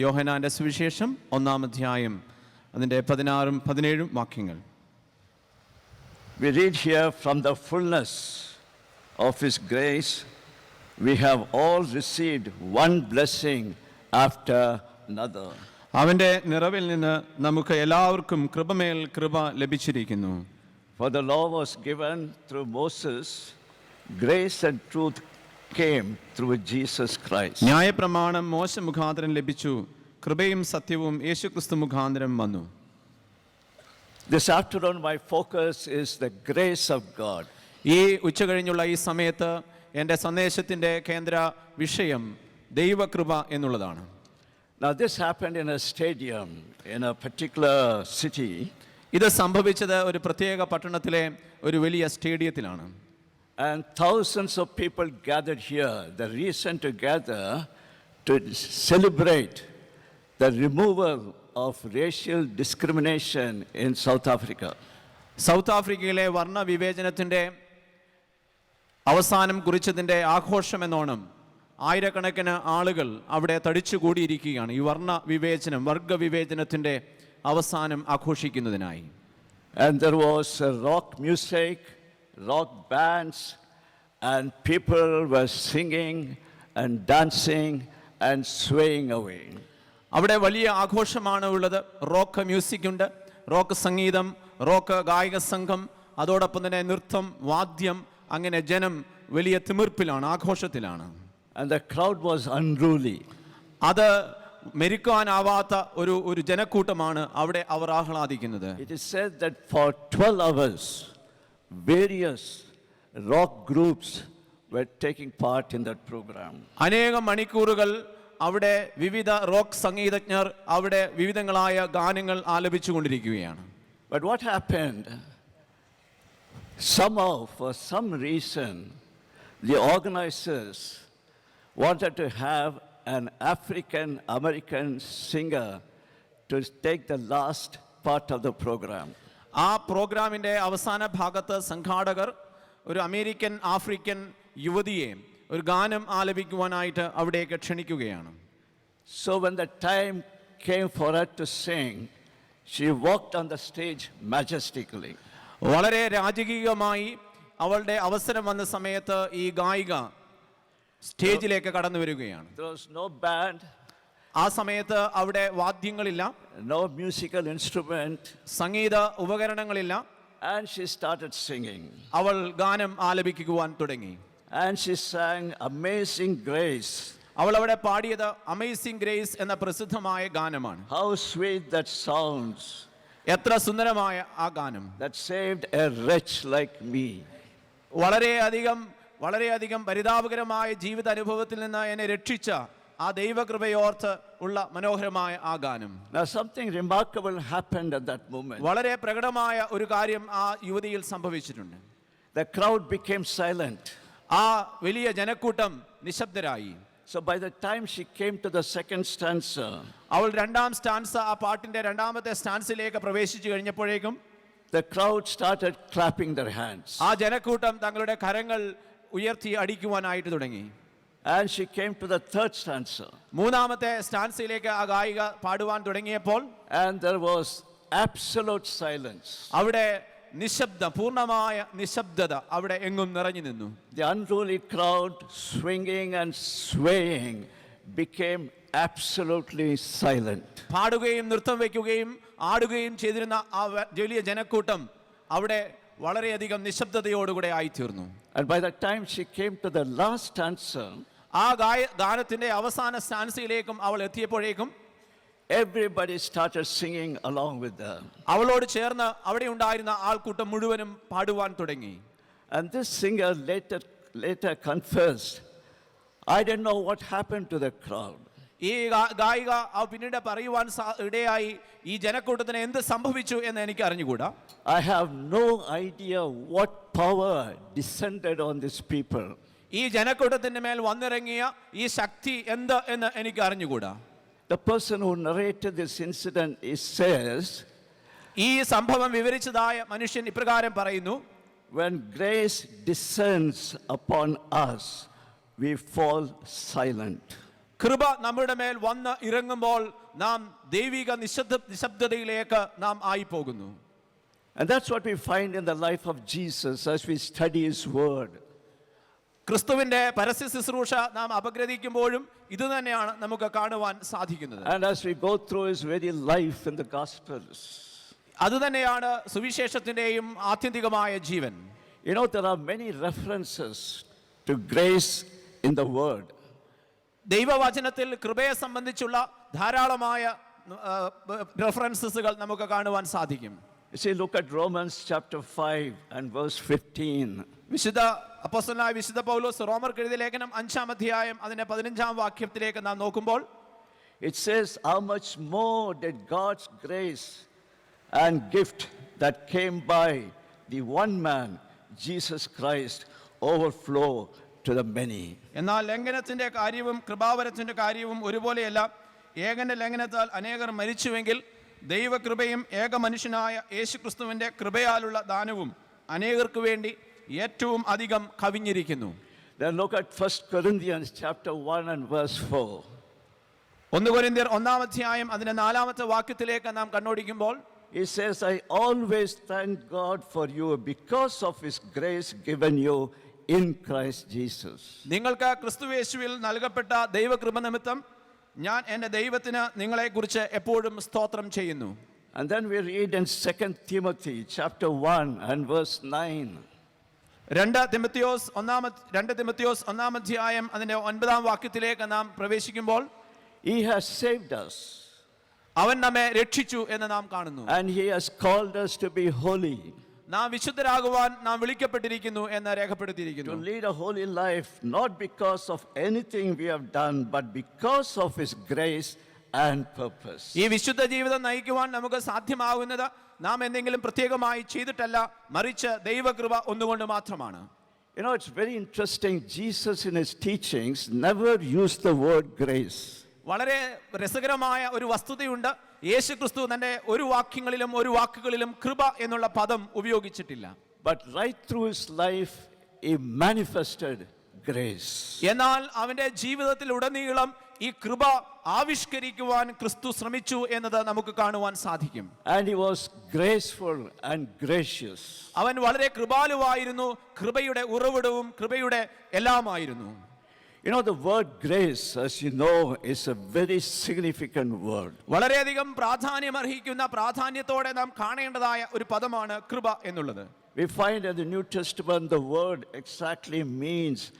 യോഹന്നാന്റെ സുവിശേഷം 1-ാം അധ്യായം അതിൻ്റെ 16-17 വാക്യങ്ങൾ. We read here, from the fullness of His grace, we have all received one blessing after another. അവൻ്റെ നിറവിൽ നിന്ന് നമുക്ക് എല്ലാവർക്കും കൃപമേൽ കൃപ ലഭിച്ചിരിക്കുന്നു. For the law was given through Moses, grace and truth came through Jesus Christ. ന്യായപ്രമാണം മോശ മുഖാന്തരം ലഭിച്ചു, കൃപയും സത്യവും യേശുക്രിസ്തു മുഖാന്തരം വന്നു. This afternoon my focus is the grace of God. ഈ ഉച്ചകഴിഞ്ഞുള്ള ഈ സമയത്ത് എൻ്റെ സന്ദേശത്തിൻ്റെ കേന്ദ്ര വിഷയം ദൈവകൃപ എന്നുള്ളതാണ്. Now this happened in a stadium in a particular city. ഇത് സംഭവിച്ചത് ഒരു പ്രത്യേക പട്ടണത്തിലെ ഒരു വലിയ സ്റ്റേഡിയത്തിലാണ്. And thousands of people gathered here. The reason to gather to celebrate the removal of racial discrimination in South Africa. South ആഫ്രിക്കയിലെ വർണ്ണവിവേചനത്തിൻ്റെ അവസാനം കുറിച്ചതിൻ്റെ ആഘോഷമെന്നോണം ആയിരക്കണക്കിന് ആളുകൾ അവിടെ തടിച്ചുകൂടിയിരിക്കുകയാണ് ഈ വർണ്ണവിവേചനം, വർഗവിവേചനത്തിൻ്റെ അവസാനം ആഘോഷിക്കുന്നതിനായി. And there was rock music, rock bands, and people were singing and dancing and swaying away. അവിടെ വലിയ ആഘോഷമാണ് ഉള്ളത്. റോക്ക് മ്യൂസിക് ഉണ്ട്, റോക്ക് സംഗീതം, റോക്ക് ഗായക സംഘം, അതോടൊപ്പം തന്നെ നൃത്തം, വാദ്യം, അങ്ങനെ ജനം വലിയ തിമിർപ്പിലാണ്, ആഘോഷത്തിലാണ്. And the crowd was unruly. അത് മെരുക്കാനാവാത്ത ഒരു ജനക്കൂട്ടമാണ് അവിടെ അവർ ആഹ്ലാദിക്കുന്നത്. It is said that for 12 hours various rock groups were taking part in that program. അനേകം മണിക്കൂറുകൾ അവിടെ വിവിധ റോക്ക് സംഗീതജ്ഞർ അവിടെ വിവിധങ്ങളായ ഗാനങ്ങൾ ആലപിച്ചുകൊണ്ടിരിക്കുകയാണ്. But what happened? Somehow, for some reason, the organizers wanted to have an African American singer to take the last part of the program. ആ പ്രോഗ്രാമിൻ്റെ അവസാന ഭാഗത്ത് സംഘാടകർ ഒരു അമേരിക്കൻ ആഫ്രിക്കൻ യുവതിയെ ഒരു ഗാനം ആലപിക്കുവാനായിട്ട് അവിടേക്ക് ക്ഷണിക്കുകയാണ്. So when the time came for her to sing, she walked on the stage majestically. വളരെ രാജകീയമായി അവളുടെ അവസരം വന്ന സമയത്ത് ഈ ഗായിക സ്റ്റേജിലേക്ക് കടന്നു വരികയാണ്. There was no band. ആ സമയത്ത് അവിടെ വാദ്യങ്ങളില്ല, no musical instrument, Sangeetha ഉപകരണങ്ങളില്ല. and she started singing. അവൾ ഗാനം ആലപിക്കുവാൻ തുടങ്ങി. And she sang Amazing Grace. അവൾ അവിടെ പാടിയത് അമേസിംഗ് ഗ്രേസ് എന്ന പ്രസിദ്ധമായ ഗാനമാണ്. How sweet that sounds. എത്ര സുന്ദരമായ ആ ഗാനം. That saved a wretch like me. വളരെയധികം പരിതാപകരമായ ജീവിത അനുഭവത്തിൽ നിന്ന് എന്നെ രക്ഷിച്ച ആ ദൈവകൃപയോർത്ത് ഉള്ള മനോഹരമായ ആ ഗാനം. Now something remarkable happened at that moment. വളരെ പ്രകടമായ ഒരു കാര്യം ആ യുവതിയിൽ സംഭവിച്ചിട്ടുണ്ട്. The crowd became silent. ആ വലിയ ജനക്കൂട്ടം നിശബ്ദരായി. So by the time she came to the second stanza, അവൾ രണ്ടാം സ്റ്റാൻസ, ആ പാട്ടിന്റെ രണ്ടാമത്തെ സ്റ്റാൻസിലേക്ക് പ്രവേശിച്ചു കഴിഞ്ഞപ്പോഴേക്കും the crowd started clapping their hands. ആ ജനക്കൂട്ടം തങ്ങളുടെ കരങ്ങൾ ഉയർത്തി അടിക്കുവാനായിട്ട് തുടങ്ങി. And she came to the third stanza. മൂന്നാമത്തെ സ്റ്റാൻസയിലേക്ക് ആ ഗായിക പാടുവാൻ തുടങ്ങിയപ്പോൾ And there was absolute silence. അവിടെ പൂർണ്ണമായ നിശബ്ദത അവിടെ എങ്ങും നിറഞ്ഞു നിന്നു. The unruly crowd, swinging and swaying, became absolutely silent. പാടുകയും നൃത്തം വയ്ക്കുകയും ആടുകയും ചെയ്തിരുന്ന ആ വലിയ ജനക്കൂട്ടം അവിടെ വളരെയധികം നിശബ്ദതയോടുകൂടെ ആയിത്തീർന്നു. And by the time she came to the last stanza, ആ ഗാനത്തിന്റെ അവസാന സ്റ്റാൻസയിലേക്കും അവൾ എത്തിയപ്പോഴേക്കും everybody started singing along with her. അവളോട് ചേർന്ന് അവിടെ ഉണ്ടായിരുന്ന ആൾക്കൂട്ടം മുഴുവനും പാടുവാൻ തുടങ്ങി. And this singer later confessed, I didn't know what happened to the crowd. ഈ ഗായിക പിന്നീട് പറയുവാൻ ഇടയായി, ഈ ജനക്കൂട്ടത്തിന് എന്ത് സംഭവിച്ചു എന്ന് എനിക്ക് അറിഞ്ഞുകൂടാ. I have no idea what power descended on these people. ഈ ജനക്കൂട്ടത്തിന്റെ മേൽ വന്നിറങ്ങിയ ഈ ശക്തി എന്ത് എന്ന് എനിക്ക് അറിഞ്ഞുകൂടാ. The person who narrated this incident says, ഈ സംഭവം വിവരിച്ചതായ മനുഷ്യൻ ഇപ്രകാരം പറയുന്നു, when grace descends upon us, we fall silent. കൃപ നമ്മുടെ മേൽ വന്ന് ഇറങ്ങുമ്പോൾ നാം ദൈവിക നിശബ്ദതയിലേക്ക് നാം ആയി പോകുന്നു. And that's what we find in the life of Jesus as we study his word. ക്രിസ്തുവിന്റെ പരസ്യ ശുശ്രൂഷ നാം അപഗ്രഥിക്കുമ്പോഴും ഇത് തന്നെയാണ് നമുക്ക് കാണുവാൻ സാധിക്കുന്നത്. And as we go through his very life in the Gospels, അത് തന്നെയാണ് സുവിശേഷത്തിന്റെയും ആത്യന്തികമായ ജീവൻ. you know, there are many references to grace in the word. ദൈവവചനത്തിൽ കൃപയെ സംബന്ധിച്ചുള്ള ധാരാളമായ റെഫറൻസസുകൾ നമുക്ക് കാണുവാൻ സാധിക്കും. You see, look at Romans chapter 5 and verse 15. വിശുദ്ധ അപ്പോസ്തലനായ വിശുദ്ധ പൗലോസ് റോമർക്ക് എഴുതിയ ലേഖനം 5-ാം അധ്യായം അതിന്റെ 15-ാം വാക്യത്തിലേക്ക് നാം നോക്കുമ്പോൾ, it says, how much more did God's grace and gift that came by the one man, Jesus Christ, overflow to the many. എന്നാൽ ലംഘനത്തിന്റെ കാര്യവും കൃപാവരത്തിന്റെ കാര്യവും ഒരുപോലെയല്ല. ഏകന്റെ ലംഘനത്താൽ അനേകർ മരിച്ചുവെങ്കിൽ ദൈവകൃപയും ഏക മനുഷ്യനായ യേശുക്രിസ്തുവിന്റെ കൃപയാലുള്ള ദാനവും അനേകർക്ക് വേണ്ടി ഏറ്റവും അധികം കവിഞ്ഞിരിക്കുന്നു. Then look at 1 Corinthians chapter 1 and verse 4. 1 കൊരിന്ത്യർ 1-ാം അധ്യായം അതിന്റെ 4-ാമത്തെ വാക്യത്തിലേക്ക് നാം കണ്ണോടിക്കുമ്പോൾ, He says, I always thank God for you because of his grace given you in Christ Jesus. നിങ്ങൾക്ക് ക്രിസ്തുയേശുവിൽ നൽകപ്പെട്ട ദൈവകൃപ നിമിത്തം ഞാൻ എൻ്റെ ദൈവത്തിന് നിങ്ങളെക്കുറിച്ച് എപ്പോഴും സ്തോത്രം ചെയ്യുന്നു. And then we read in 2 Timothy chapter 1 and verse 9. 2 തിമോഥെയോസ് 1-ാം അധ്യായം അതിന്റെ 9-ാം വാക്യത്തിലേക്ക് നാം പ്രവേശിക്കുമ്പോൾ, He has saved us. അവൻ നമ്മെ രക്ഷിച്ചു എന്ന് നാം കാണുന്നു. And he has called us to be holy. നാം വിശുദ്ധരാകുവാൻ നാം വിളിക്കപ്പെട്ടിരിക്കുന്നു എന്ന് To രേഖപ്പെടുത്തിയിരിക്കുന്നു. lead a holy life, not because of anything we have done, but because of his grace and purpose. ഈ വിശുദ്ധ ജീവിതം നയിക്കുവാൻ നമുക്ക് സാധ്യമാകുന്നത് നാം എന്തെങ്കിലും പ്രത്യേകമായി ചെയ്തിട്ടല്ല, മറിച്ച് ദൈവകൃപ ഒന്നുകൊണ്ട് മാത്രമാണ്. You know, it's very interesting. Jesus in his teachings never used the word grace. വളരെ രസകരമായ ഒരു വസ്തുതയുണ്ട്. യേശു ക്രിസ്തു തന്റെ ഒരു വാക്കുകളിലും കൃപ എന്നുള്ള പദം ഉപയോഗിച്ചിട്ടില്ല. But right through his life, he manifested grace. എന്നാൽ അവന്റെ ജീവിതത്തിൽ ഉടനീളം ഈ കൃപ ആവിഷ്കരിക്കുവാൻ ക്രിസ്തു ശ്രമിച്ചു എന്നത് നമുക്ക് കാണുവാൻ സാധിക്കും. And he was graceful and gracious. അവൻ വളരെ കൃപാലുവായിരുന്നു, കൃപയുടെ ഉറവിടവും കൃപയുടെ എല്ലാമായിരുന്നു. You know, the word grace, as you know, is a very significant word. വളരെയധികം പ്രാധാന്യത്തോടെ നാം കാണേണ്ടതായ ഒരു പദമാണ് കൃപ എന്നുള്ളത്. We find in the New Testament the word exactly means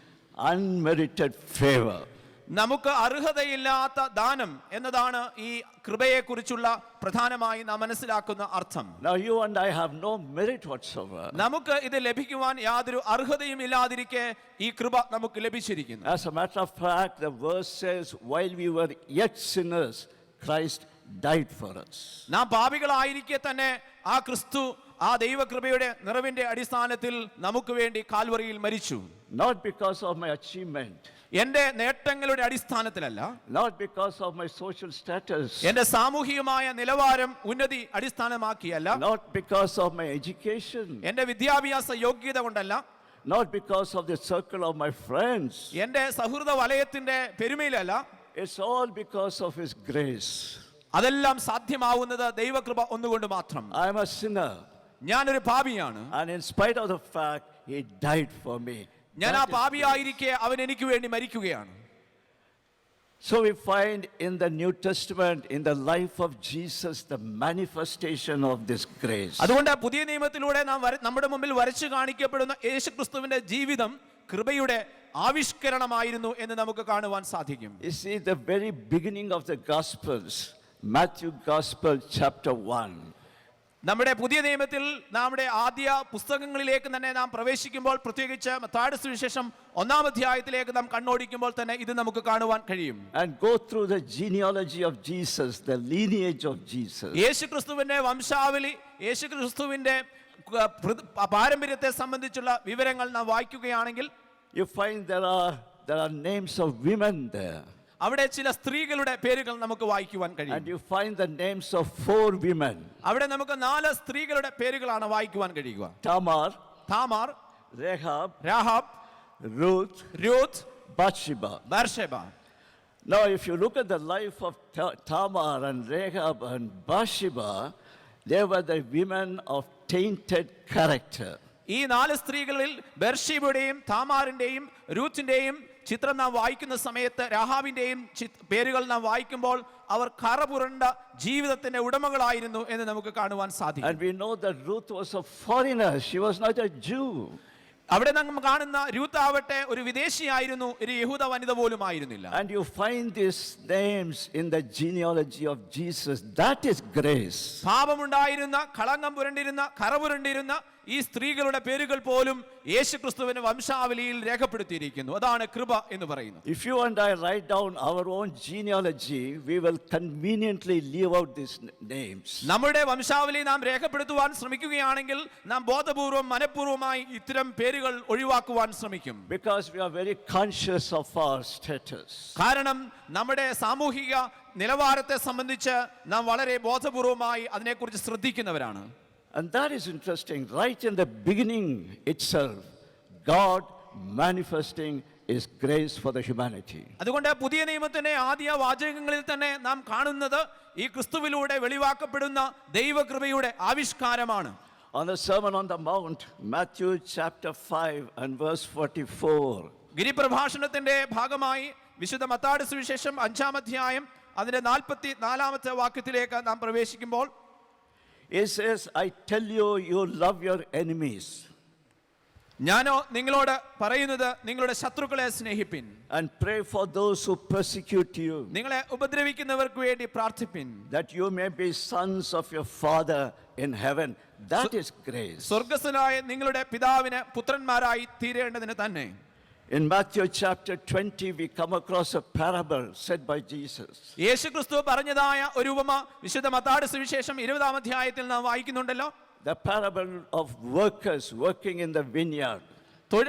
unmerited favor. നമുക്ക് അർഹതയില്ലാത്ത ദാനം എന്നതാണ് ഈ കൃപയെക്കുറിച്ചുള്ള പ്രധാനമായി നാം മനസ്സിലാക്കുന്ന അർത്ഥം. Now you and I have no merit whatsoever. നമുക്ക് ഇത് ലഭിക്കുവാൻ യാതൊരു അർഹതയും ഇല്ലാതിരിക്കെ ഈ കൃപ നമുക്ക് ലഭിച്ചിരിക്കുന്നു. As a matter of fact, the verse says, while we were yet sinners, Christ died for us. നാം പാപികളായിരിക്കെ തന്നെ ആ ക്രിസ്തു ആ ദൈവകൃപയുടെ നിറവിന്റെ അടിസ്ഥാനത്തിൽ നമുക്ക് വേണ്ടി കാൽവറിയിൽ മരിച്ചു. Not because of my achievement. എന്റെ നേട്ടങ്ങളുടെ അടിസ്ഥാനത്തിലല്ല, not because of my social status, എന്റെ സാമൂഹികമായ നിലവാരം ഉന്നതി അടിസ്ഥാനമാക്കിയല്ല, not because of my education, എന്റെ വിദ്യാഭ്യാസ യോഗ്യത കൊണ്ടല്ല, not because of the circle of my friends. എന്റെ സൗഹൃദ വലയത്തിന്റെ പെരുമയിലല്ല, It's all because of His grace. അതെല്ലാം സാധ്യമാവുന്നത് ദൈവകൃപ ഒന്നുകൊണ്ട് മാത്രം. I am a sinner, ഞാനൊരു പാപിയാണ്. and in spite of the fact, He died for me. ഞാൻ ആ That is പാപിയായിരിക്കെ അവൻ എനിക്ക് വേണ്ടി മരിക്കുകയാണ്. So we find in the New Testament, in the life of Jesus, the manifestation of this grace. അതുകൊണ്ട് പുതിയ നിയമത്തിലൂടെ നമ്മുടെ മുമ്പിൽ വരച്ചു കാണിക്കപ്പെടുന്ന യേശുക്രിസ്തുവിന്റെ ജീവിതം കൃപയുടെ ആവിഷ്കരണമായിരുന്നു എന്ന് നമുക്ക് കാണുവാൻ സാധിക്കും. You see, the very beginning of the Gospels, Matthew Gospel, chapter 1. നമ്മുടെ പുതിയ നിയമത്തിൽ നമ്മുടെ ആദ്യ പുസ്തകങ്ങളിലേക്ക് തന്നെ നാം പ്രവേശിക്കുമ്പോൾ, പ്രത്യേകിച്ച് മത്തായിയുടെ സുവിശേഷം 1-ാം അധ്യായത്തിലേക്ക് നാം കണ്ണോടിക്കുമ്പോൾ തന്നെ ഇത് നമുക്ക് കാണുവാൻ കഴിയും. And go through the genealogy of Jesus, the lineage of Jesus. യേശുക്രിസ്തുവിന്റെ വംശാവലി, യേശുക്രിസ്തുവിന്റെ പാരമ്പര്യത്തെ സംബന്ധിച്ചുള്ള വിവരങ്ങൾ നാം വായിക്കുകയാണെങ്കിൽ You find there are names of women there. അവിടെ ചില സ്ത്രീകളുടെ പേരുകൾ നമുക്ക് വായിക്കുവാൻ And കഴിയും. you find the names of 4 women. അവിടെ നമുക്ക് 4 സ്ത്രീകളുടെ പേരുകളാണ് വായിക്കുവാൻ കഴിയുക. Tamar, Rahab, Rahab, Ruth, Ruth, Bathsheba. ബർശേബ. Now, if you look at the life of Tamar and Rahab and Bathsheba, they were the women of tainted character. ഈ 4 സ്ത്രീകളിൽ ബർശീബയുടെയും താമാറിന്റെയും രൂത്തിന്റെയും ചിത്രം നാം വായിക്കുന്ന സമയത്ത്, രാഹാബിന്റെയും പേരുകൾ നാം വായിക്കുമ്പോൾ അവർ കറപുരണ്ട ജീവിതത്തിന്റെ ഉടമകളായിരുന്നു എന്ന് നമുക്ക് കാണുവാൻ സാധിക്കും. And we know that Ruth was a foreigner. She was not a Jew. അവിടെ നാം കാണുന്ന രൂത്ത് ആവട്ടെ ഒരു വിദേശിയായിരുന്നു, ഒരു യഹൂദ വനിത പോലും ആയിരുന്നില്ല. And you find these names in the genealogy of Jesus. That is grace. പാപമുണ്ടായിരുന്ന, കളങ്കം പുരണ്ടിരുന്ന, കറപുരണ്ടിരുന്ന ഈ സ്ത്രീകളുടെ പേരുകൾ പോലും യേശുക്രിസ്തുവിന്റെ വംശാവലിയിൽ രേഖപ്പെടുത്തിയിരിക്കുന്നു. അതാണ് കൃപ എന്ന് പറയുന്നത്. If you and I write down our own genealogy, we will conveniently leave out these names. നമ്മുടെ വംശാവലി നാം രേഖപ്പെടുത്തുവാൻ ശ്രമിക്കുകയാണെങ്കിൽ നാം ബോധപൂർവം മനഃപൂർവ്വമായി ഇത്തരം പേരുകൾ ഒഴിവാക്കുവാൻ ശ്രമിക്കും. Because we are very conscious of our status. കാരണം നമ്മുടെ സാമൂഹിക നിലവാരത്തെ സംബന്ധിച്ച് നാം വളരെ ബോധപൂർവമായി അതിനെക്കുറിച്ച് ശ്രദ്ധിക്കുന്നവരാണ്. And that is interesting. Right in the beginning itself, God manifesting His grace for the humanity. അതുകൊണ്ട് പുതിയ നിയമത്തിന്റെ ആദ്യ വാചകങ്ങളിൽ തന്നെ നാം കാണുന്നത് ഈ ക്രിസ്തുവിലൂടെ വെളിവാക്കപ്പെടുന്ന ദൈവകൃപയുടെ ആവിഷ്കാരമാണ്. On the Sermon on the Mount, Matthew chapter 5 and verse 44. ഗിരിപ്രഭാഷണത്തിന്റെ ഭാഗമായി വിശുദ്ധ മത്തായിയുടെ സുവിശേഷം 5-ാം അധ്യായം അതിന്റെ 44-ാമത്തെ വാക്യത്തിലേക്ക് നാം പ്രവേശിക്കുമ്പോൾ It says, I tell you, you love your enemies. ഞാനോ നിങ്ങളോട് പറയുന്നത് നിങ്ങളുടെ ശത്രുക്കളെ സ്നേഹിപ്പിൻ. And pray for those who persecute you. നിങ്ങളെ ഉപദ്രവിക്കുന്നവർക്ക് വേണ്ടി പ്രാർത്ഥിപ്പിൻ. That you may be sons of your Father in heaven. That is grace. സ്വർഗ്ഗസ്ഥനായ നിങ്ങളുടെ പിതാവിന് പുത്രന്മാരായി തീരേണ്ടതിന് തന്നെ. In Matthew chapter 20, we come across a parable said by Jesus. യേശുക്രിസ്തു പറഞ്ഞതായ ഒരു ഉപമ വിശുദ്ധ മത്തായിയുടെ സുവിശേഷം 20-ാം അധ്യായത്തിൽ നാം വായിക്കുന്നുണ്ടല്ലോ. The parable of workers working in the vineyard.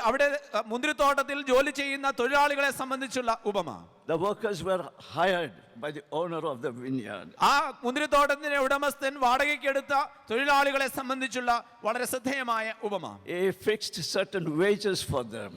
അവിടെ മുന്തിരിത്തോട്ടത്തിൽ ജോലി ചെയ്യുന്ന തൊഴിലാളികളെ സംബന്ധിച്ചുള്ള ഉപമ. The workers were hired by the owner of the vineyard. ആ മുന്തിരിത്തോട്ടത്തിന്റെ ഉടമസ്ഥൻ വാടകയ്ക്കെടുത്ത തൊഴിലാളികളെ സംബന്ധിച്ചുള്ള വളരെ ശ്രദ്ധേയമായ ഉപമ. He fixed certain wages for them.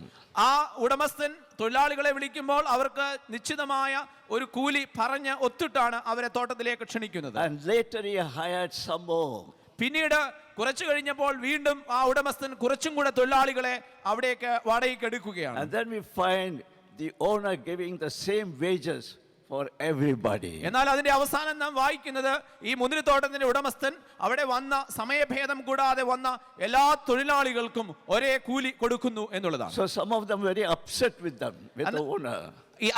ആ ഉടമസ്ഥൻ തൊഴിലാളികളെ വിളിക്കുമ്പോൾ അവർക്ക് നിശ്ചിതമായ ഒരു കൂലി പറഞ്ഞ് ഒത്തിട്ടാണ് അവരെ തോട്ടത്തിലേക്ക് ക്ഷണിക്കുന്നത്. And later he hired some more. പിന്നീട് കുറച്ചു കഴിഞ്ഞപ്പോൾ വീണ്ടും ആ ഉടമസ്ഥൻ കുറച്ചും കൂടെ തൊഴിലാളികളെ അവിടേക്ക് വാടകയ്ക്ക് എടുക്കുകയാണ്. And then we find the owner giving the same wages for everybody. എന്നാൽ അതിന്റെ അവസാനം നാം വായിക്കുന്നത് ഈ മുന്തിരിത്തോട്ടത്തിന്റെ ഉടമസ്ഥൻ അവിടെ വന്ന സമയഭേദം കൂടാതെ വന്ന എല്ലാ തൊഴിലാളികൾക്കും ഒരേ കൂലി കൊടുക്കുന്നു എന്നുള്ളതാണ്. So some of them very upset with the owner.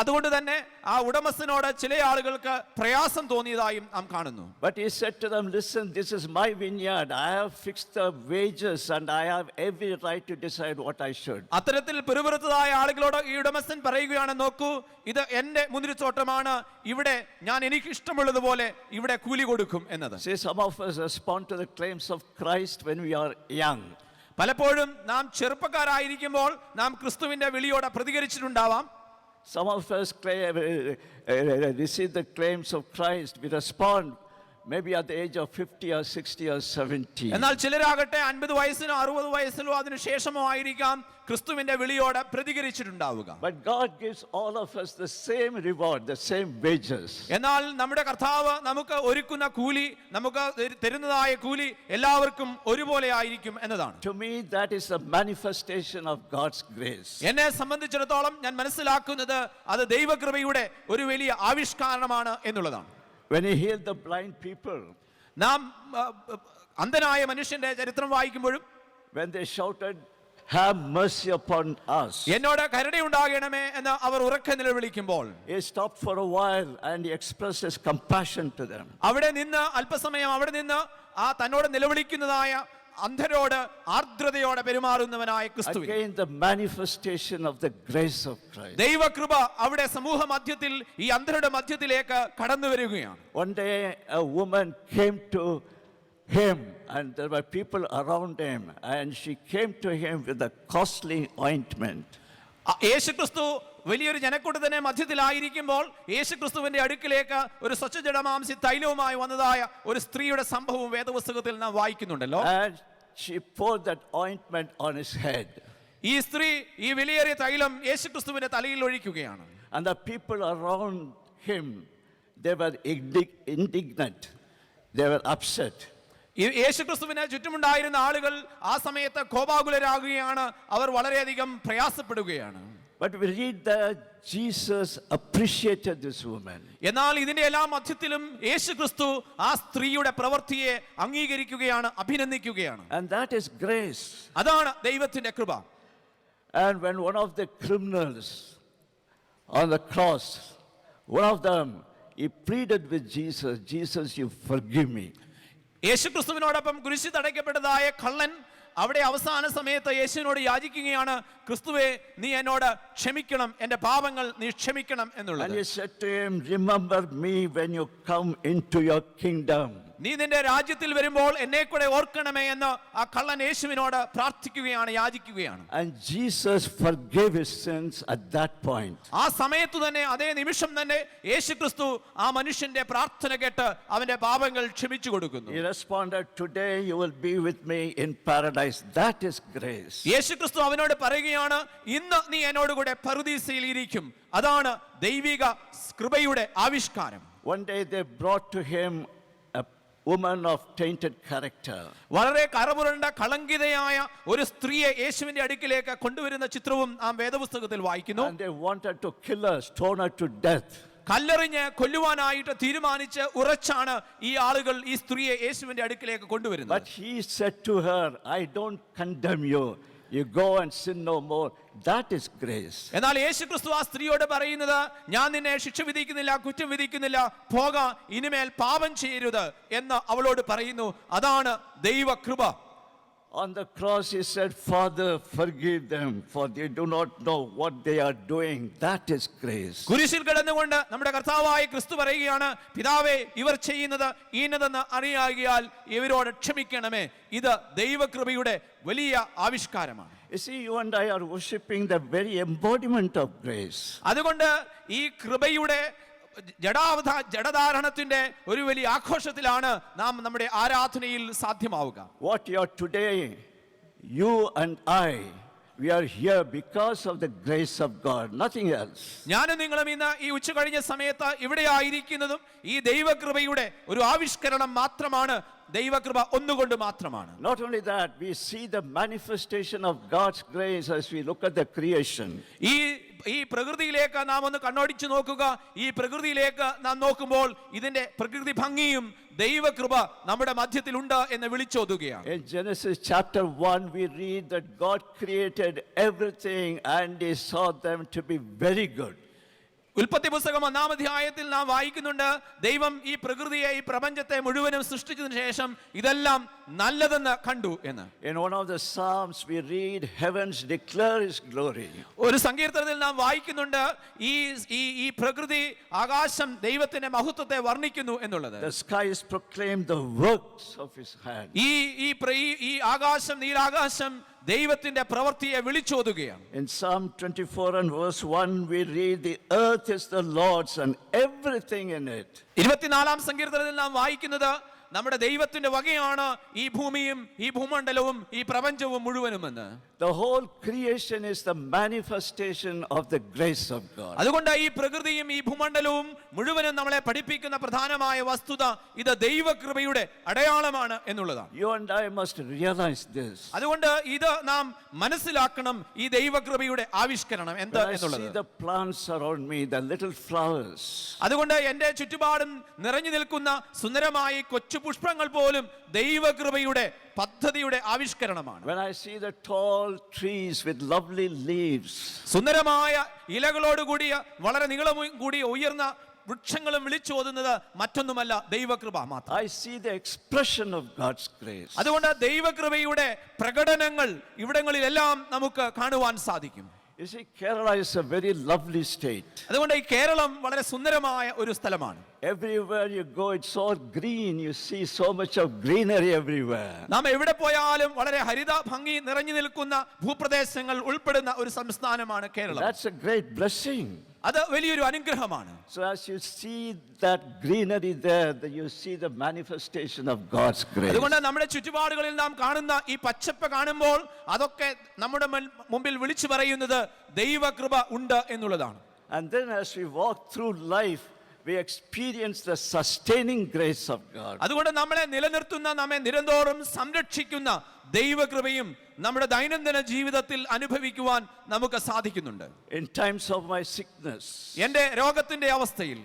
അതുകൊണ്ട് തന്നെ ആ ഉടമസ്ഥനോട് ചില ആളുകൾക്ക് പ്രയാസം തോന്നിയതായും നാം കാണുന്നു. But he said to them, listen, this is my vineyard. I have fixed the wages and I have every right to decide what I should. അത്തരത്തിൽ പിറുപിറുത്തതായ ആളുകളോട് ഈ ഉടമസ്ഥൻ പറയുകയാണ്, നോക്കൂ, ഇത് എന്റെ മുന്തിരിത്തോട്ടമാണ്, ഇവിടെ ഞാൻ എനിക്ക് ഇഷ്ടമുള്ളതുപോലെ ഇവിടെ കൂലി കൊടുക്കും എന്നത്. See, some of us respond to the claims of Christ when we are young. പലപ്പോഴും നാം ചെറുപ്പക്കാരായിരിക്കുമ്പോൾ നാം ക്രിസ്തുവിന്റെ വിളിയോട് പ്രതികരിച്ചിട്ടുണ്ടാവാം. Some of us receive the claims of Christ. We respond maybe at the age of 50 or 60 or 70. എന്നാൽ ചിലരാകട്ടെ 50 വയസ്സിനോ 60 വയസ്സിലോ അതിനുശേഷമോ ആയിരിക്കാം ക്രിസ്തുവിന്റെ വിളിയോട് പ്രതികരിച്ചിട്ടുണ്ടാവുക. But God gives all of us the same reward, the same wages. എന്നാൽ നമ്മുടെ കർത്താവ് നമുക്ക് ഒരുക്കുന്ന കൂലി, നമുക്ക് തരുന്നതായ കൂലി എല്ലാവർക്കും ഒരുപോലെ ആയിരിക്കും എന്നതാണ്. To me, that is a manifestation of God's grace. എന്നെ സംബന്ധിച്ചിടത്തോളം ഞാൻ മനസ്സിലാക്കുന്നത് അത് ദൈവകൃപയുടെ ഒരു വലിയ ആവിഷ്കാരമാണ് എന്നുള്ളതാണ്. When he healed the blind people, നാം അന്ധനായ മനുഷ്യന്റെ ചരിത്രം വായിക്കുമ്പോഴും when they shouted, "Have mercy upon us," എന്നോട് കരുണയുണ്ടാകണമേ എന്ന് അവർ ഉറക്കെ നിലവിളിക്കുമ്പോൾ he stopped for a while and he expressed his compassion to them. അവിടെ നിന്ന് അല്പസമയം അവിടെ നിന്ന് ആ തന്നോട് നിലവിളിക്കുന്നതായ അന്ധരോട് ആർദ്രതയോടെ പെരുമാറുന്നവനായ ക്രിസ്തു. Again, the manifestation of the grace of Christ. ദൈവകൃപ അവിടെ സമൂഹ മധ്യത്തിൽ ഈ അന്ധരുടെ മധ്യത്തിലേക്ക് കടന്നു വരികയാണ്. One day, a woman came to him, and there were people around him, and she came to him with a costly ointment. യേശുക്രിസ്തു വലിയൊരു ജനക്കൂട്ടത്തിന്റെ മധ്യത്തിലായിരിക്കുമ്പോൾ യേശുക്രിസ്തുവിന്റെ അടുക്കിലേക്ക് ഒരു സ്വച്ഛജടമാംസി തൈലവുമായി വന്നതായ ഒരു സ്ത്രീയുടെ സംഭവം വേദപുസ്തകത്തിൽ നാം വായിക്കുന്നുണ്ടല്ലോ. And she poured that ointment on his head. ഈ സ്ത്രീ ഈ വിലയേറിയ തൈലം യേശുക്രിസ്തുവിന്റെ തലയിൽ ഒഴിക്കുകയാണ്. And the people around him, they were indignant. They were upset. ഈ യേശുക്രിസ്തുവിന് ചുറ്റുമുണ്ടായിരുന്ന ആളുകൾ ആ സമയത്ത് കോപാകുലരാകുകയാണ്. അവർ വളരെയധികം പ്രയാസപ്പെടുകയാണ്. But we read that Jesus appreciated this woman. എന്നാൽ ഇതിന്റെ എല്ലാ മധ്യത്തിലും യേശുക്രിസ്തു ആ സ്ത്രീയുടെ പ്രവൃത്തിയെ അംഗീകരിക്കുകയാണ്, അഭിനന്ദിക്കുകയാണ്. And that is grace. അതാണ് ദൈവത്തിന്റെ കൃപ. And when one of the criminals on the cross, one of them, he pleaded with Jesus, "Jesus, you forgive me." യേശുക്രിസ്തുവിനോടൊപ്പം കുരിശിൽ തടയ്ക്കപ്പെട്ടതായ കള്ളൻ അവിടെ അവസാന സമയത്ത് യേശുവിനോട് യാചിക്കുകയാണ്, ക്രിസ്തുവേ നീ എന്നോട് ക്ഷമിക്കണം, എന്റെ പാപങ്ങൾ നീ ക്ഷമിക്കണം എന്നുള്ളത്. And he said to him, "Remember me when you come into your kingdom." നീ നിന്റെ രാജ്യത്തിൽ വരുമ്പോൾ എന്നെ കൂടെ ഓർക്കണമേ എന്ന് ആ കള്ളൻ യേശുവിനോട് പ്രാർത്ഥിക്കുകയാണ്, യാചിക്കുകയാണ്. And Jesus forgave his sins at that point. ആ സമയത്ത് തന്നെ, അതേ നിമിഷം തന്നെ യേശുക്രിസ്തു ആ മനുഷ്യന്റെ പ്രാർത്ഥന കേട്ട് അവന്റെ പാപങ്ങൾ ക്ഷമിച്ചു കൊടുക്കുന്നു. He responded, "Today you will be with me in paradise." That is grace. യേശുക്രിസ്തു അവനോട് പറയുകയാണ്, ഇന്ന് നീ എന്നോട് കൂടെ പറുദീസയിൽ ഇരിക്കും. അതാണ് ദൈവിക കൃപയുടെ ആവിഷ്കാരം. One day they brought to him a woman of tainted character. വളരെ കറപുരണ്ട കളങ്കിതയായ ഒരു സ്ത്രീയെ യേശുവിന്റെ അടുക്കിലേക്ക് കൊണ്ടുവരുന്ന ചിത്രവും ആ വേദപുസ്തകത്തിൽ വായിക്കുന്നു. And they wanted to kill her, stone her to death. കല്ലെറിഞ്ഞ് കൊല്ലുവാനായിട്ട് തീരുമാനിച്ച് ഉറച്ചാണ് ഈ ആളുകൾ ഈ സ്ത്രീയെ യേശുവിന്റെ അടുക്കിലേക്ക് കൊണ്ടുവരുന്നത്. But he said to her, "I don't condemn you. You go and sin no more." That is grace. എന്നാൽ യേശുക്രിസ്തു ആ സ്ത്രീയോട് പറയുന്നത്, ഞാൻ നിന്നെ ശിക്ഷ വിധിക്കുന്നില്ല, കുറ്റം വിധിക്കുന്നില്ല, പോക, ഇനിമേൽ പാപം ചെയ്യരുത് എന്ന് അവളോട് പറയുന്നു. അതാണ് ദൈവകൃപ. On the cross he said, "Father, forgive them, for they do not know what they are doing." That is grace. കുരിശിൽ കിടന്നുകൊണ്ട് നമ്മുടെ കർത്താവായ ക്രിസ്തു പറയുകയാണ്, പിതാവേ ഇവർ ചെയ്യുന്നത് ഈനതെന്ന് അറിയാകിയാൽ ഇവരോട് ക്ഷമിക്കണമേ. ഇത് ദൈവകൃപയുടെ വലിയ ആവിഷ്കാരമാണ്. You see, you and I are worshiping the very embodiment of grace. അതുകൊണ്ട് ഈ കൃപയുടെ ജഡധാരണത്തിന്റെ ഒരു വലിയ ആഘോഷത്തിലാണ് നാം നമ്മുടെ ആരാധനയിൽ സാധ്യമാവുക. What you are today, you and I, we are here because of the grace of God, nothing else. ഞാനും നിങ്ങളും ഇന്ന് ഈ ഉച്ച കഴിഞ്ഞ സമയത്ത് ഇവിടെ ആയിരിക്കുന്നതും ഈ ദൈവകൃപയുടെ ഒരു ആവിഷ്കരണം മാത്രമാണ്. ദൈവകൃപ ഒന്നുകൊണ്ട് മാത്രമാണ്. Not only that, we see the manifestation of God's grace as we look at the creation. ഈ പ്രകൃതിയിലേക്ക് നാം ഒന്ന് കണ്ണോടിച്ചു നോക്കുക. ഈ പ്രകൃതിയിലേക്ക് നാം നോക്കുമ്പോൾ ഇതിന്റെ പ്രകൃതി ഭംഗിയും ദൈവകൃപ നമ്മുടെ മധ്യത്തിലുണ്ട് എന്ന് വിളിച്ചോതുകയാണ്. In Genesis chapter 1, we read that God created everything and he saw them to be very good. ഉൽപ്പത്തി പുസ്തകം 1-ാം അധ്യായത്തിൽ നാം വായിക്കുന്നുണ്ട്, ദൈവം ഈ പ്രകൃതിയെ, ഈ പ്രപഞ്ചത്തെ മുഴുവനും സൃഷ്ടിച്ചതിനു ശേഷം ഇതെല്ലാം നല്ലതെന്ന് കണ്ടു എന്ന്. In one of the Psalms we read, "Heavens declare his glory." ഒരു സങ്കീർത്തനത്തിൽ നാം വായിക്കുന്നുണ്ട്, ഈ പ്രകൃതി, ആകാശം ദൈവത്തിന്റെ മഹത്വത്തെ വർണ്ണിക്കുന്നു എന്നുള്ളത്. The skies proclaim the works of his hand. ഈ ആകാശം, നീലാകാശം ദൈവത്തിന്റെ പ്രവൃത്തിയെ വിളിച്ചോതുകയാണ്. In Psalm 24 and verse 1 we read, "The earth is the Lord's and everything in it." 24-ാം സങ്കീർത്തനത്തിൽ നാം വായിക്കുന്നത്, നമ്മുടെ ദൈവത്തിന്റെ വകയാണ് ഈ ഭൂമിയും ഈ ഭൂമണ്ഡലവും ഈ പ്രപഞ്ചവും മുഴുവനുമെന്ന്. The whole creation is the manifestation of the grace of God. അതുകൊണ്ട് ഈ പ്രകൃതിയും ഈ ഭൂമണ്ഡലവും മുഴുവനും നമ്മളെ പഠിപ്പിക്കുന്ന പ്രധാനമായ വസ്തുത ഇത് ദൈവകൃപയുടെ അടയാളമാണ് എന്നുള്ളതാണ്. You and I must realize this. അതുകൊണ്ട് ഇത് നാം മനസ്സിലാക്കണം, ഈ ദൈവകൃപയുടെ ആവിഷ്കരണം എന്ത് When I എന്നുള്ളത്. see the plants around me, the little flowers, അതുകൊണ്ട് എന്റെ ചുറ്റുപാടും നിറഞ്ഞു നിൽക്കുന്ന സുന്ദരമായ കൊച്ചു പുഷ്പങ്ങൾ പോലും ദൈവകൃപയുടെ പദ്ധതിയുടെ ആവിഷ്കരണമാണ്. when I see the tall trees with lovely leaves, സുന്ദരമായ ഇലകളോട് കൂടിയ വളരെ നീളം കൂടിയ ഉയർന്ന വൃക്ഷങ്ങളും വിളിച്ചോതുന്നത് മറ്റൊന്നുമല്ല ദൈവകൃപ മാത്രം. I see the expression of God's grace. അതുകൊണ്ട് ദൈവകൃപയുടെ പ്രകടനങ്ങൾ ഇവിടങ്ങളിലെല്ലാം നമുക്ക് കാണുവാൻ സാധിക്കും. You see, Kerala is a very lovely state. അതുകൊണ്ട് ഈ കേരളം വളരെ സുന്ദരമായ ഒരു സ്ഥലമാണ്. Everywhere you go, it's all green. You see so much of greenery everywhere. നാം എവിടെ പോയാലും വളരെ ഹരിത ഭംഗി നിറഞ്ഞു നിൽക്കുന്ന ഭൂപ്രദേശങ്ങൾ ഉൾപ്പെടുന്ന ഒരു സംസ്ഥാനമാണ് Keralam. That's a great blessing. അത് വലിയൊരു അനുഗ്രഹമാണ്. So as you see that greenery there, you see the manifestation of God's grace. അതുകൊണ്ട് നമ്മുടെ ചുറ്റുപാടുകളിൽ നാം കാണുന്ന ഈ പച്ചപ്പ് കാണുമ്പോൾ അതൊക്കെ നമ്മുടെ മുമ്പിൽ വിളിച്ചു പറയുന്നത് ദൈവകൃപ ഉണ്ട് എന്നുള്ളതാണ്. And then as we walk through life, we experience the sustaining grace of God. അതുകൊണ്ട് നമ്മളെ നിലനിർത്തുന്ന, നമ്മെ നിരന്തരം സംരക്ഷിക്കുന്ന ദൈവകൃപയും നമ്മുടെ ദൈനംദിന ജീവിതത്തിൽ അനുഭവിക്കുവാൻ നമുക്ക് സാധിക്കുന്നുണ്ട്. In times of my sickness, എന്റെ രോഗത്തിന്റെ അവസ്ഥയിൽ,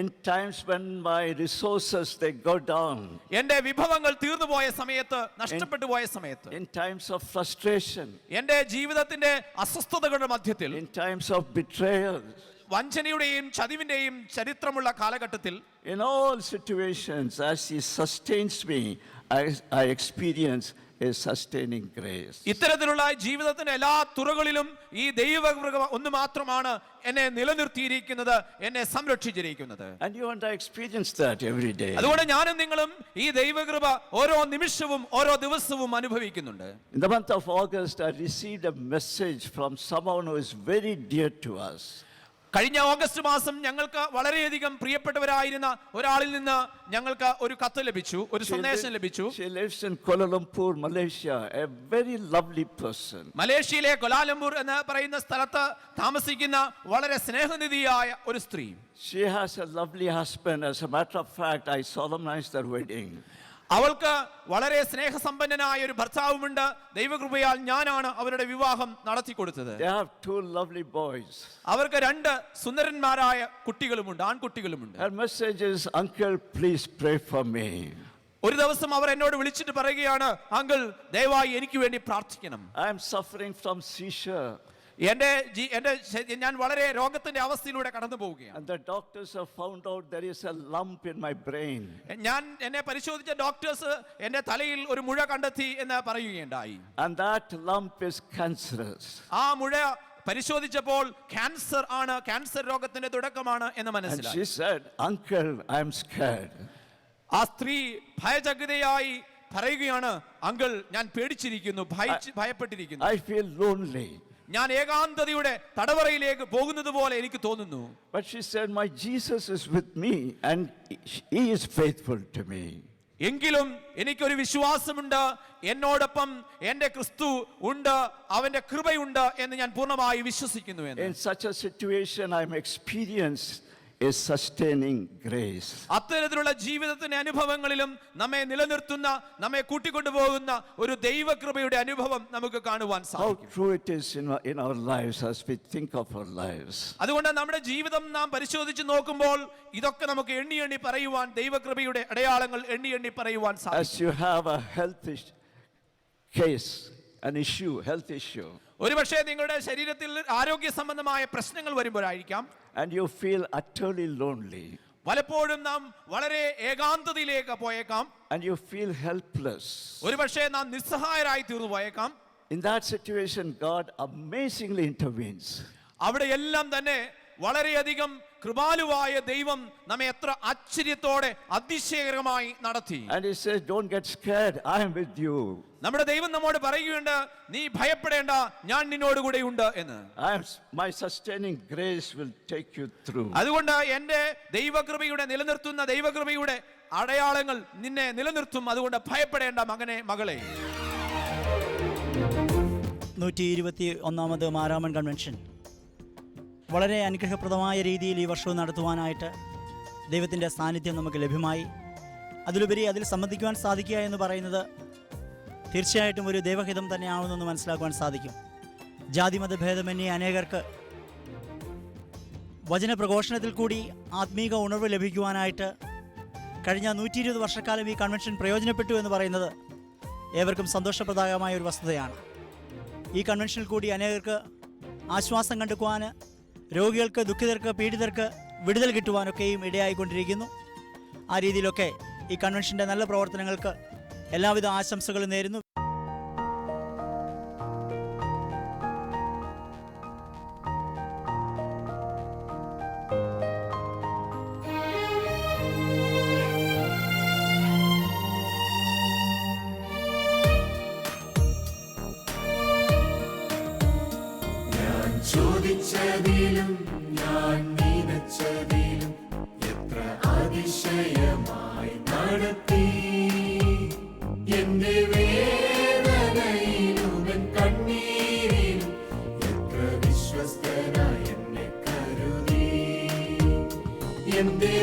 in times when my resources they go down, എന്റെ വിഭവങ്ങൾ തീർന്നുപോയ സമയത്ത്, നഷ്ടപ്പെട്ടു പോയ സമയത്ത്, in times of frustration, എന്റെ ജീവിതത്തിന്റെ അസ്വസ്ഥതകളുടെ മധ്യത്തിൽ, in times of betrayal, വഞ്ചനയുടെയും ചതിവിന്റെയും ചരിത്രമുള്ള കാലഘട്ടത്തിൽ, in all situations, as He sustains me, I experience His sustaining grace. ഇത്തരത്തിലുള്ള ജീവിതത്തിന്റെ എല്ലാ തുറകളിലും ഈ ദൈവകൃപ ഒന്ന് മാത്രമാണ് എന്നെ നിലനിർത്തിയിരിക്കുന്നത്, എന്നെ സംരക്ഷിച്ചിരിക്കുന്നത്. And you and I experience that every day. അതുകൊണ്ട് ഞാനും നിങ്ങളും ഈ ദൈവകൃപ ഓരോ നിമിഷവും ഓരോ ദിവസവും അനുഭവിക്കുന്നുണ്ട്. In the month of August, I received a message from someone who is very dear to us. കഴിഞ്ഞ ഓഗസ്റ്റ് മാസം ഞങ്ങൾക്ക് വളരെയധികം പ്രിയപ്പെട്ടവരായിരുന്ന ഒരാളിൽ നിന്ന് ഞങ്ങൾക്ക് ഒരു കത്ത് ലഭിച്ചു, ഒരു സന്ദേശം ലഭിച്ചു. She lives in Kuala Lumpur, Malaysia, a very lovely person. മലേഷ്യയിലെ കൊലാലംപൂർ എന്ന് പറയുന്ന സ്ഥലത്ത് താമസിക്കുന്ന വളരെ സ്നേഹനിധിയായ ഒരു സ്ത്രീ. She has a lovely husband. As a matter of fact, I solemnized their wedding. അവൾക്ക് വളരെ സ്നേഹസമ്പന്നനായ ഒരു ഭർത്താവുമുണ്ട്. ദൈവകൃപയാൽ ഞാനാണ് അവരുടെ വിവാഹം നടത്തി കൊടുത്തത്. They have 2 lovely boys. അവർക്ക് 2 സുന്ദരന്മാരായ കുട്ടികളുമുണ്ട്, ആൺകുട്ടികളുമുണ്ട്. Her message is, Uncle, please pray for me. ഒരു ദിവസം അവർ എന്നോട് വിളിച്ചിട്ട് പറയുകയാണ്, അങ്കിൾ ദയവായി എനിക്ക് വേണ്ടി പ്രാർത്ഥിക്കണം. I am suffering from seizure. ഞാൻ വളരെ രോഗത്തിന്റെ അവസ്ഥയിലൂടെ കടന്നു പോവുകയാണ്. And the doctors have found out there is a lump in my brain. എന്നെ പരിശോധിച്ച ഡോക്ടേഴ്സ് എന്റെ തലയിൽ ഒരു മുഴ കണ്ടെത്തി എന്ന് പറയുകയുണ്ടായി. And that lump is cancerous. ആ മുഴ പരിശോധിച്ചപ്പോൾ ക്യാൻസർ ആണ്, ക്യാൻസർ രോഗത്തിന്റെ തുടക്കമാണ് എന്ന് And മനസ്സിലായി. she said, Uncle, I am scared. ആ സ്ത്രീ ഭയചകിതയായി പറയുകയാണ്, അങ്കിൾ ഞാൻ പേടിച്ചിരിക്കുന്നു, ഭയപ്പെട്ടിരിക്കുന്നു. I feel lonely. ഞാൻ ഏകാന്തതയുടെ തടവറയിലേക്ക് പോകുന്നത് പോലെ എനിക്ക് തോന്നുന്നു. But she said, my Jesus is with me and He is faithful to me. എങ്കിലും എനിക്കൊരു വിശ്വാസമുണ്ട്, എന്നോടൊപ്പം എന്റെ ക്രിസ്തു ഉണ്ട്, അവന്റെ കൃപയുണ്ട് എന്ന് ഞാൻ പൂർണ്ണമായി വിശ്വസിക്കുന്നു എന്ന്. In such a situation, I am experiencing a sustaining grace. അത്തരത്തിലുള്ള ജീവിതത്തിന്റെ അനുഭവങ്ങളിലും നമ്മെ നിലനിർത്തുന്ന, നമ്മെ കൂട്ടിക്കൊണ്ടുപോകുന്ന ഒരു ദൈവകൃപയുടെ അനുഭവം നമുക്ക് കാണുവാൻ How സാധിക്കും. true it is in our lives as we think of our lives. അതുകൊണ്ട് നമ്മുടെ ജീവിതം നാം പരിശോധിച്ച് നോക്കുമ്പോൾ ഇതൊക്കെ നമുക്ക് എണ്ണി എണ്ണി പറയുവാൻ, ദൈവകൃപയുടെ അടയാളങ്ങൾ എണ്ണി എണ്ണി പറയുവാൻ As സാധിക്കും. you have a health case, an issue, health issue, ഒരുപക്ഷെ നിങ്ങളുടെ ശരീരത്തിൽ ആരോഗ്യ സംബന്ധമായ പ്രശ്നങ്ങൾ വരുമ്പോഴായിരിക്കാം, and you feel utterly lonely, പലപ്പോഴും നാം വളരെ ഏകാന്തതയിലേക്ക് പോയേക്കാം, and you feel helpless. ഒരുപക്ഷെ നാം നിസ്സഹായരായി തീർന്നു പോയേക്കാം. In that situation, God amazingly intervenes. അവിടെ എല്ലാം തന്നെ വളരെയധികം കൃപാലുവായ ദൈവം നമ്മെ എത്ര ആശ്ചര്യത്തോടെ അതിശയകരമായി നടത്തി. And he says, don't get scared, I am with you. നമ്മുടെ ദൈവം നമ്മോട് പറയുകയുണ്ട്, നീ ഭയപ്പെടേണ്ട, ഞാൻ നിന്നോട് കൂടെ ഉണ്ട് എന്ന്. My sustaining grace will take you through. അതുകൊണ്ട് എന്റെ ദൈവകൃപയുടെ നിലനിർത്തുന്ന ദൈവകൃപയുടെ അടയാളങ്ങൾ നിന്നെ നിലനിർത്തും. അതുകൊണ്ട് ഭയപ്പെടേണ്ട മകനെ, മകളെ. 121ാമത് മാരാമൺ കൺവെൻഷൻ വളരെ അനുഗ്രഹപ്രദമായ രീതിയിൽ ഈ വർഷവും നടത്തുവാനായിട്ട് ദൈവത്തിൻ്റെ സാന്നിധ്യം നമുക്ക് ലഭ്യമായി. അതിലുപരി അതിൽ സംബന്ധിക്കുവാൻ സാധിക്കുക എന്ന് പറയുന്നത് തീർച്ചയായിട്ടും ഒരു ദൈവഹിതം തന്നെയാണെന്ന് മനസ്സിലാക്കുവാൻ സാധിക്കും. ജാതിമത ഭേദമന്യേ അനേകർക്ക് വചനപ്രഘോഷണത്തിൽ കൂടി ആത്മീക ഉണർവ് ലഭിക്കുവാനായിട്ട് കഴിഞ്ഞ 120 വർഷക്കാലം ഈ കൺവെൻഷൻ പ്രയോജനപ്പെട്ടു എന്ന് പറയുന്നത് ഏവർക്കും സന്തോഷപ്രദമായ ഒരു വസ്തുതയാണ്. ഈ കൺവെൻഷനിൽ കൂടി അനേകർക്ക് ആശ്വാസം കണ്ടെത്തുവാൻ, രോഗികൾക്ക്, ദുഃഖിതർക്ക്, പീഡിതർക്ക് വിടുതൽ കിട്ടുവാനൊക്കെയും ഇടയായിക്കൊണ്ടിരിക്കുന്നു. ആ രീതിയിലൊക്കെ ഈ കൺവെൻഷൻ്റെ നല്ല പ്രവർത്തനങ്ങൾക്ക് എല്ലാവിധ ആശംസകളും നേരുന്നു. ചോദിച്ചതിലും ഞാൻ നനച്ചതിലും എത്ര അതിശയമായി നടത്തി. എന്റെ വേദനയിലും എൻ കണ്ണീരിലും എത്ര വിശ്വസ്തനായി എന്നെ കരുതി. എന്റെ